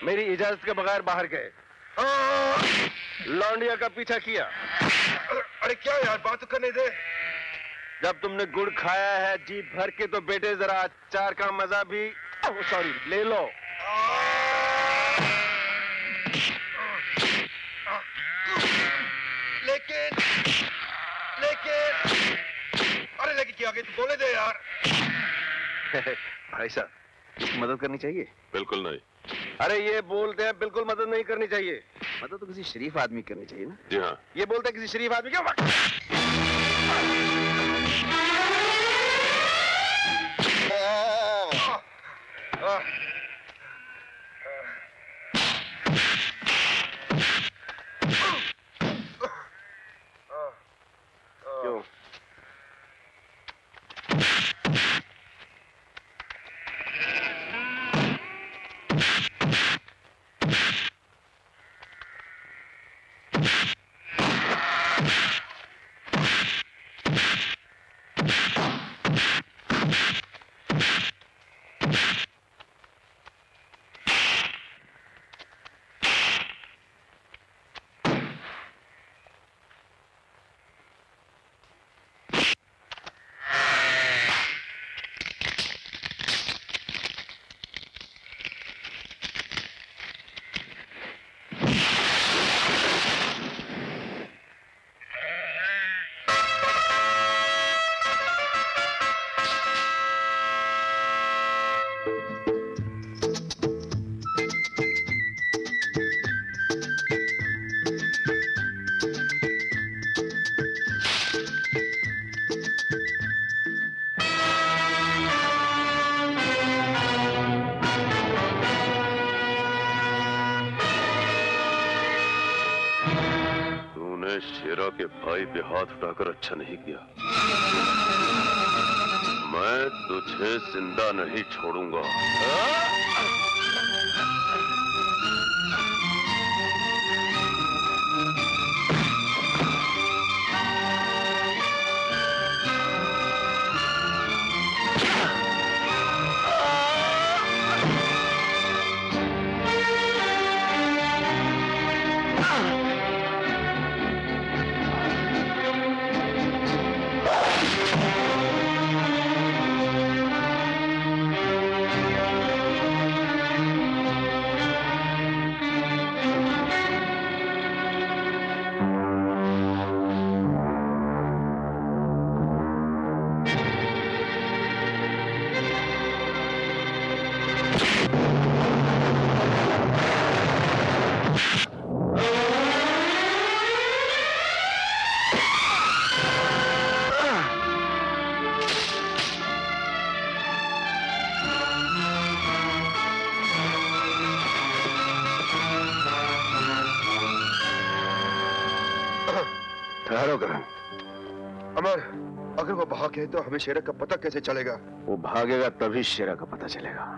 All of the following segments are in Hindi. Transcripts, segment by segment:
मेरी इजाजत के बगैर बाहर गए, लौंडिया का पीछा किया। अरे क्या यार, बात तो करने दे। जब तुमने गुड़ खाया है जी भर के, तो बेटे जरा अचार का मजा भी सॉरी ले लो। लेकिन अरे लेकिन क्या आगे बोले दे यार। भाई साहब, मदद करनी चाहिए? बिल्कुल नहीं। अरे ये बोलते हैं बिल्कुल मदद नहीं करनी चाहिए। मदद तो किसी शरीफ आदमी करनी चाहिए ना। जी हाँ। ये बोलते हैं किसी शरीफ आदमी क्यों? क्यों? शेरा के भाई पे हाथ उठाकर अच्छा नहीं किया। मैं तुझे जिंदा नहीं छोड़ूंगा। अमर, अगर वो भाग गए तो हमें शेरा का पता कैसे चलेगा? वो भागेगा तभी शेरा का पता चलेगा।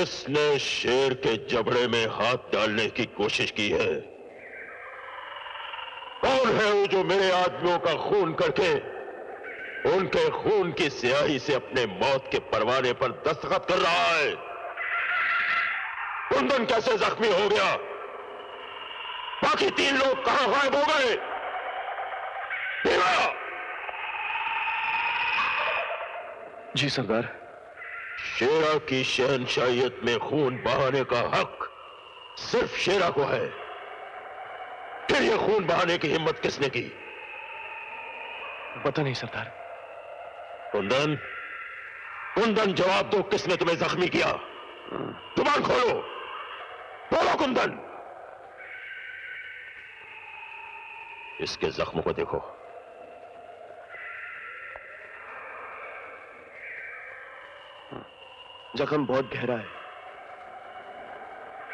किसने शेर के जबड़े में हाथ डालने की कोशिश की है? कौन है वो जो मेरे आदमियों का खून करके उनके खून की स्याही से अपने मौत के परवाने पर दस्तखत कर रहा है? कुंदन कैसे जख्मी हो गया? बाकी 3 लोग कहां गायब हो गए? जी सरदार। शेरा की शहनशाहियत में खून बहाने का हक सिर्फ शेरा को है। फिर ये खून बहाने की हिम्मत किसने की? पता नहीं सरदार। कुंदन, कुंदन जवाब दो, किसने तुम्हें जख्मी किया? जुबान खोलो, बोलो कुंदन। इसके जख्मों को देखो। जख्म बहुत गहरा है,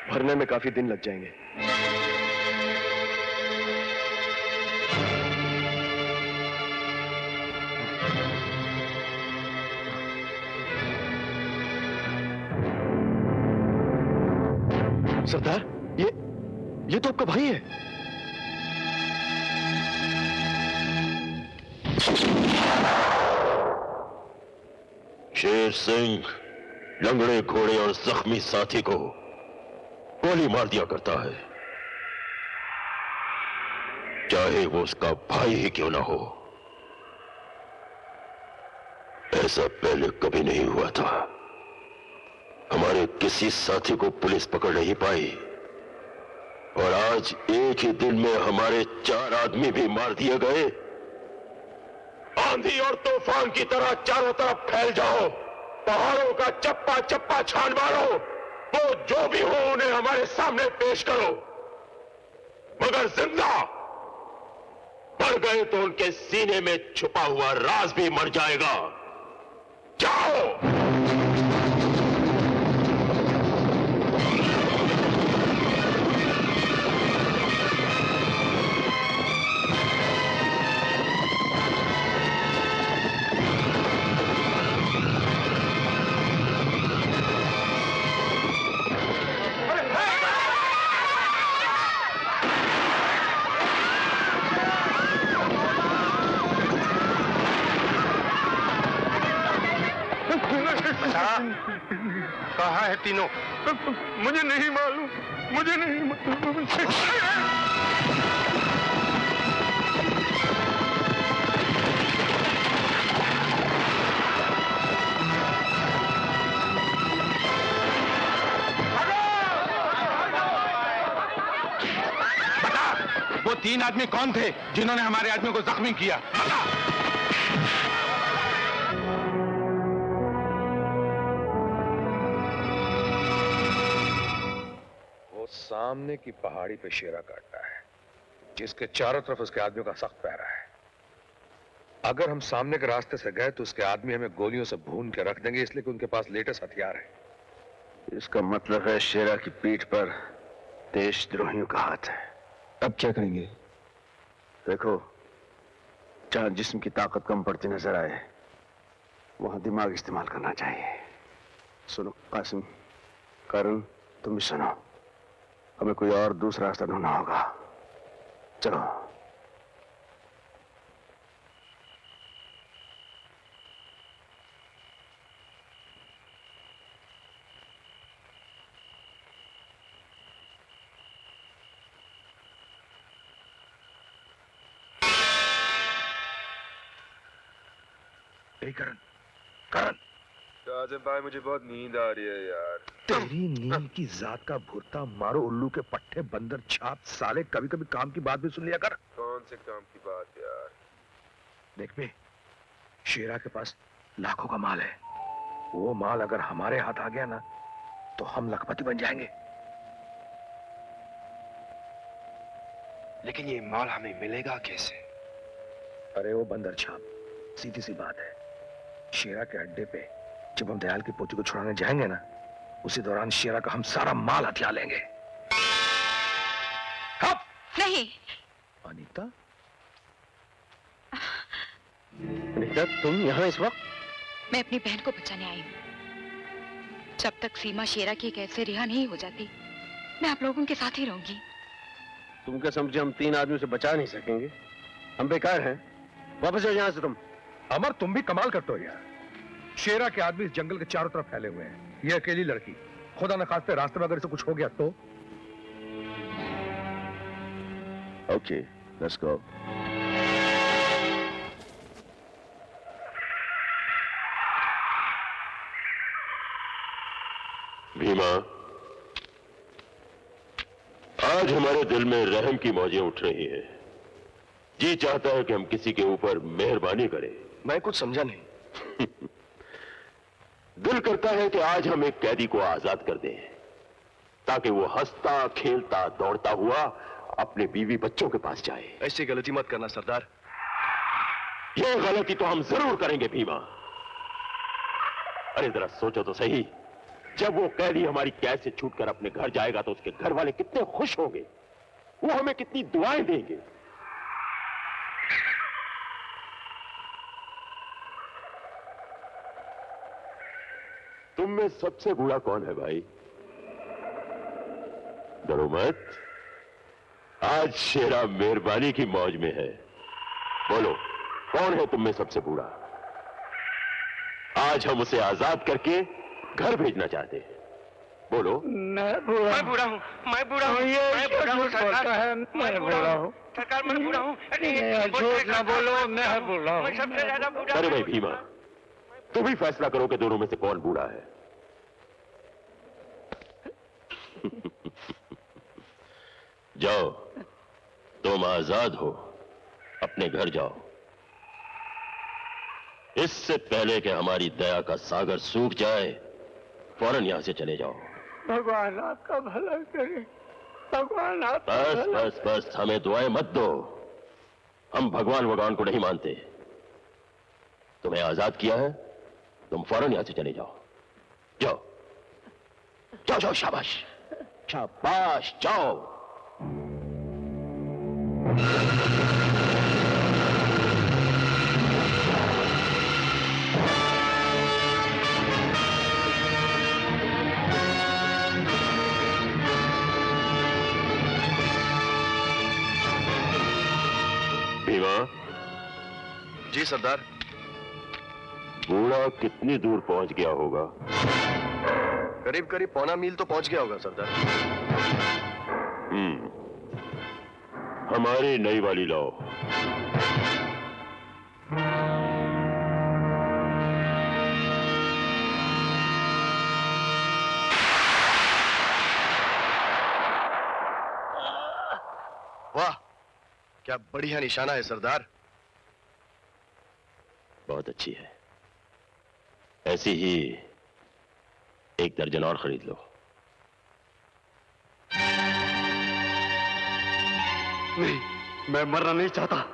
भरने में काफी दिन लग जाएंगे। सरदार, ये तो आपका भाई है। शेर सिंह लंगड़े घोड़े और जख्मी साथी को गोली मार दिया करता है, चाहे वो उसका भाई ही क्यों ना हो। ऐसा पहले कभी नहीं हुआ था। हमारे किसी साथी को पुलिस पकड़ नहीं पाई और आज एक ही दिन में हमारे 4 आदमी भी मार दिए गए। आंधी और तूफान की तरह चारों तरफ फैल जाओ, पहाड़ों का चप्पा चप्पा छान मारो, वो जो भी हो उन्हें हमारे सामने पेश करो, मगर जिंदा। मर गए तो उनके सीने में छुपा हुआ राज भी मर जाएगा। जाओ। कहाँ है तीनों? मुझे नहीं मालूम, मुझे नहीं मालूम। बता, वो 3 आदमी कौन थे जिन्होंने हमारे आदमियों को जख्मी किया? बता। सामने की पहाड़ी पे शेरा काटता है, जिसके चारों तरफ उसके आदमियों का सख्त पहरा है। अगर हम सामने के रास्ते से गए तो उसके आदमी हमें गोलियों से भून के रख देंगे, इसलिए कि उनके पास लेटेस्ट हथियार है। इसका मतलब है शेरा की पीठ पर देशद्रोहियों का हाथ है। अब क्या करेंगे? देखो, जहां जिस्म की ताकत कम पड़ती नजर आए वहां दिमाग इस्तेमाल करना चाहिए। सुनो कासिम, करण, तुम भी सुनो। हमें कोई और दूसरा रास्ता ढूंढना होगा। चलो। करण, करण। आजम भाई, मुझे बहुत नींद आ रही है यार। तेरी नींद की जात का भुरता मारो, उल्लू के पट्टे, बंदर छाप, साले कभी कभी काम की बात भी सुन लिया कर। कौन से काम की बात यार? देख बे, शेरा के पास लाखों का माल है। वो माल अगर हमारे हाथ आ गया ना तो हम लखपति बन जाएंगे। लेकिन ये माल हमें मिलेगा कैसे? अरे वो बंदर छाप, सीधी सी बात है। शेरा के अड्डे पे जब हम दयाल की पोती को छुड़ाने जाएंगे ना, उसी दौरान शेरा का हम सारा माल हथिया लेंगे। हाँ? नहीं। अनीता? अनीता, तुम यहाँ इस वक्त? मैं अपनी बहन को बचाने आई हूँ। जब तक सीमा शेरा की कैद से रिहा नहीं हो जाती, मैं आप लोगों के साथ ही रहूंगी। तुम क्या समझे हम 3 आदमियों से बचा नहीं सकेंगे? हम बेकार हैं। वापस जाओ यहाँ से तुम। अमर, तुम भी कमाल करते हो यार। शेरा के आदमी इस जंगल के चारों तरफ फैले हुए हैं। ये अकेली लड़की, खुदा न खास्ते रास्ते में अगर इसे कुछ हो गया तो? Okay, let's go. भीमा, आज हमारे दिल में रहम की मौजें उठ रही हैं। जी चाहता है कि हम किसी के ऊपर मेहरबानी करें। मैं कुछ समझा नहीं। दिल करता है कि आज हम एक कैदी को आजाद कर दें, ताकि वो हंसता खेलता दौड़ता हुआ अपने बीवी बच्चों के पास जाए। ऐसी गलती मत करना सरदार। ये गलती तो हम जरूर करेंगे भीमा। अरे जरा सोचो तो सही, जब वो कैदी हमारी कैद से छूटकर अपने घर जाएगा तो उसके घर वाले कितने खुश होंगे, वो हमें कितनी दुआएं देंगे। तुम में सबसे बूढ़ा कौन है भाई? डरो मत, आज शेरा मेहरबानी की मौज में है। बोलो, कौन है तुम में सबसे बूढ़ा? आज हम उसे आजाद करके घर भेजना चाहते हैं। बोलो। मैं बूढ़ा हूँ, मैं बूढ़ा हूँ, मैं बूढ़ा हूँ सरकार, मैं बूढ़ा हूँ सरकार, मैं बूढ़ा हूँ। झूठ ना बोलो, मैं बूढ़ा हूँ, मैं सबसे ज्यादा बूढ़ा। अरे भाई भीमा, तुम ही फैसला करो कि दोनों में से कौन बूढ़ा है। जाओ, तुम आजाद हो, अपने घर जाओ। इससे पहले कि हमारी दया का सागर सूख जाए, फौरन यहां से चले जाओ। भगवान आपका भला करे, भगवान आपका बस भला। बस बस, हमें दुआएं मत दो। हम भगवान को नहीं मानते। तुम्हें आजाद किया है, तुम फौरन यहां से चले जाओ। जाओ जाओ जाओ, शाबाश शाबाश, जाओ। भीमा। जी सरदार। बूढ़ा कितनी दूर पहुंच गया होगा? करीब करीब 1.25 मील तो पहुंच गया होगा सरदार। हमारी नई वाली लाओ। वाह, क्या बढ़िया निशाना है सरदार। बहुत अच्छी है। ऐसी ही 1 दर्जन और खरीद लो। नहीं, मैं मरना नहीं चाहता।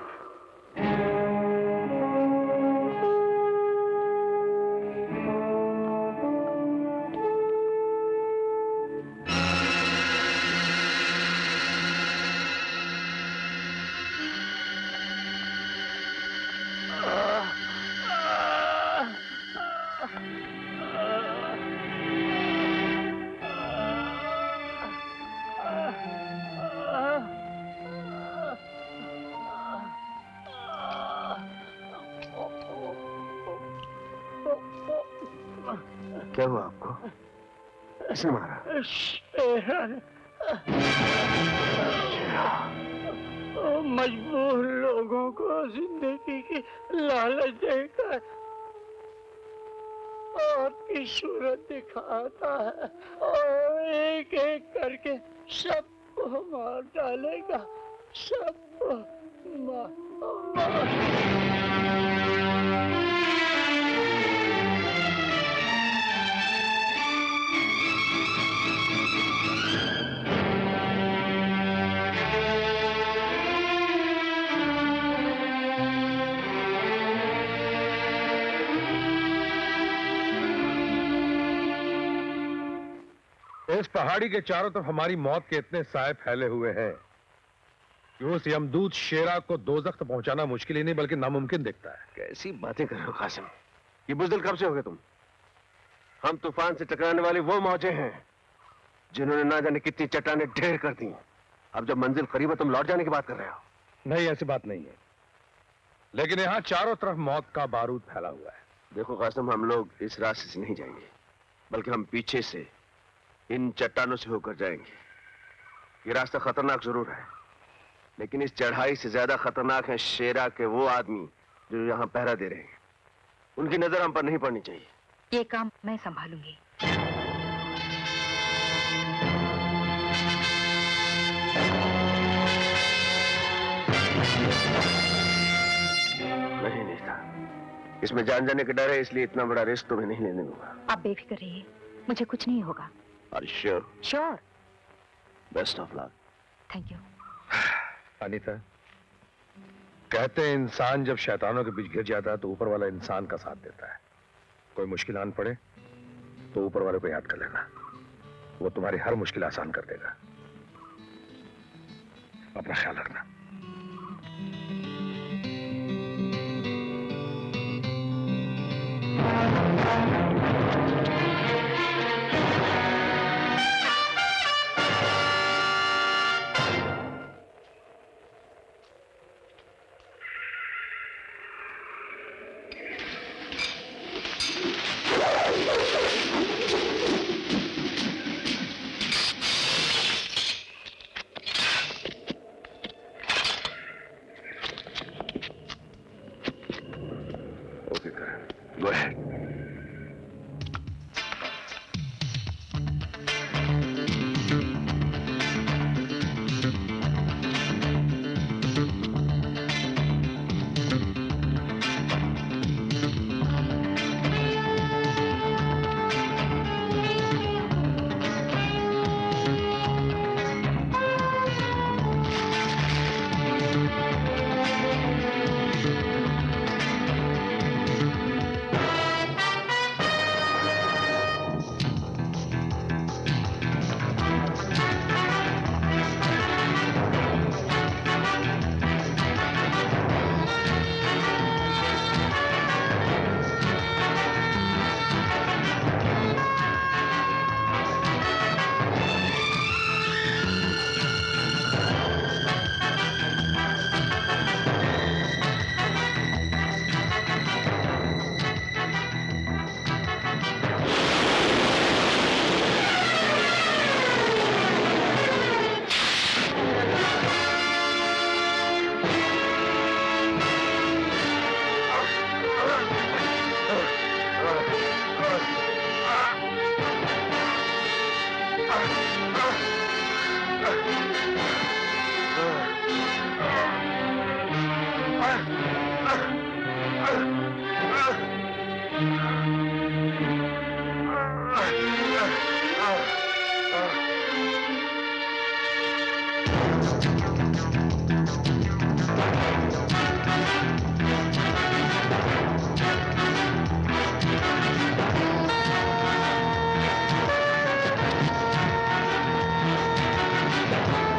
क्या हुआ आपको? किसने मारा? मजबूर लोगों को जिंदगी की लालच देकर आपकी सूरत दिखाता है और एक एक करके सबको मार डालेगा, सबको मार। इस पहाड़ी के चारों तरफ हमारी मौत के इतने साए फैले हुए हैं कि उस यमदूत शेरा को दोज़ख तक पहुंचाना मुश्किल ही नहीं बल्कि नामुमकिन दिखता है। कैसी बातें कर रहे हो कासिम? ये बुज़दिल कब से हो गए तुम? हम तूफान से टकराने वाली वो मौजें हैं जिन्होंने ना जाने कितनी चट्टानें ढेर कर दी। अब जब मंजिल करीब है तुम लौट जाने की बात कर रहे हो। नहीं, ऐसी बात नहीं है, लेकिन यहां चारों तरफ मौत का बारूद फैला हुआ है। देखो कासिम, हम लोग इस रास्ते से नहीं जाएंगे, बल्कि हम पीछे से इन चट्टानों से होकर जाएंगे। ये रास्ता खतरनाक जरूर है, लेकिन इस चढ़ाई से ज्यादा खतरनाक है शेरा के वो आदमी जो यहाँ पहरा दे रहे हैं। उनकी नजर हम पर नहीं पड़नी चाहिए। ये काम मैं संभालूंगी। नहीं नीता, इसमें जान जाने का डर है, इसलिए इतना बड़ा रिस्क तुम्हें नहीं लेने दूंगा। आप बेफिक्र रहिए, मुझे कुछ नहीं होगा। Are you sure? Sure. Best of luck. Thank you. Anita, कहते हैं इंसान जब शैतानों के बीच घिर जाता है तो ऊपर वाला इंसान का साथ देता है। कोई मुश्किल आन पड़े तो ऊपर वाले को याद कर लेना, वो तुम्हारी हर मुश्किल आसान कर देगा। अपना ख्याल रखना।